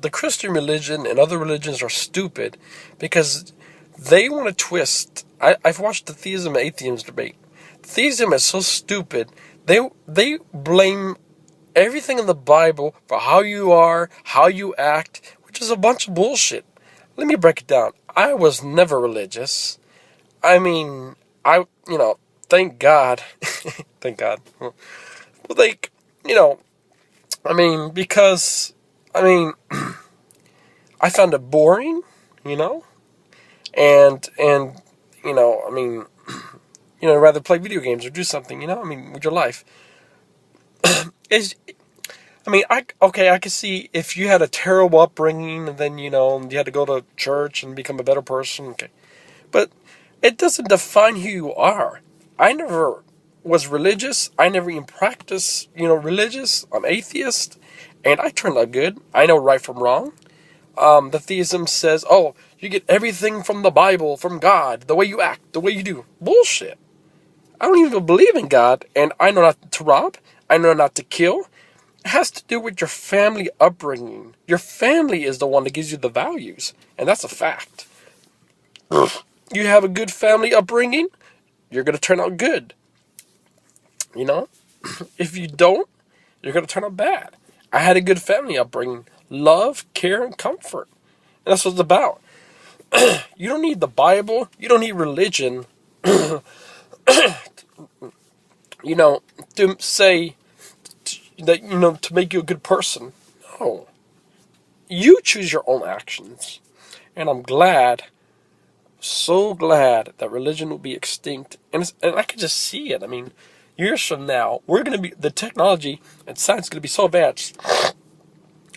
the Christian religion and other religions are stupid because they want to twist. I've watched the theism and atheism debate. Theism is so stupid. They blame everything in the Bible for how you are, how you act, which is a bunch of bullshit. Let me break it down. I was never religious. I mean, thank God. Thank God. Well, like, because, I found it boring, and, rather play video games or do something, with your life. Is I could see if you had a terrible upbringing and then, you had to go to church and become a better person, okay. But it doesn't define who you are. I never was religious. I never even practiced, religious. I'm atheist. And I turned out good. I know right from wrong. The theism says, oh, you get everything from the Bible, from God, the way you act, the way you do. Bullshit. I don't even believe in God, and I know not to rob. I know not to kill. It has to do with your family upbringing. Your family is the one that gives you the values, and that's a fact. You have a good family upbringing, you're going to turn out good. If you don't, you're going to turn out bad. I had a good family upbringing. Love, care, and comfort. And that's what it's about. You don't need the Bible. You don't need religion, to say that, to make you a good person. No. You choose your own actions. And I'm glad, so glad, that religion will be extinct. And I can just see it. Years from now, the technology and science is going to be so advanced,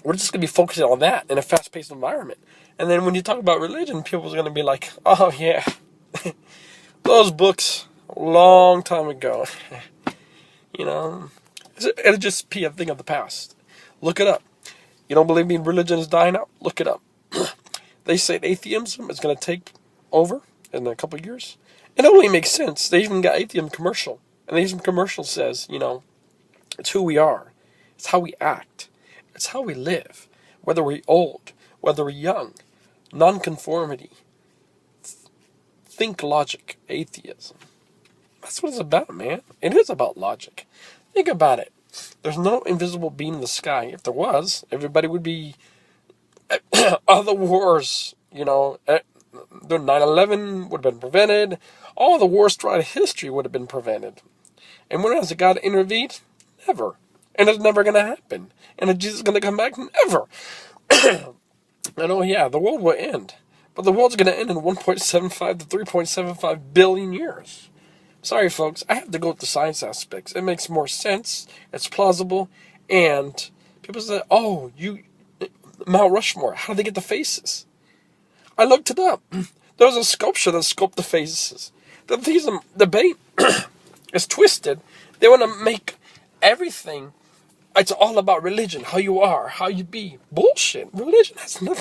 we're just going to be focusing on that in a fast-paced environment. And then when you talk about religion, people are going to be like, oh yeah, those books a long time ago. It'll just be a thing of the past. Look it up. You don't believe me religion is dying out? Look it up. They say atheism is going to take over in a couple of years. It only makes sense. They even got atheism commercial. And the atheism commercial says, it's who we are. It's how we act. It's how we live. Whether we're old, whether we're young. Nonconformity. Think logic. Atheism. That's what it's about, man. It is about logic. Think about it. There's no invisible being in the sky. If there was, everybody would be... all the wars, the 9/11 would have been prevented. All the wars throughout history would have been prevented. And when has God intervened? Never. And it's never going to happen. And is Jesus going to come back? Never. And the world will end. But the world's going to end in 1.75 to 3.75 billion years. Sorry, folks. I have to go with the science aspects. It makes more sense. It's plausible. And people say, oh, Mount Rushmore, how did they get the faces? I looked it up. There was a sculpture that sculpted the faces. The theism debate is twisted. They want to make everything, it's all about religion, how you are, how you be. Bullshit. Religion has nothing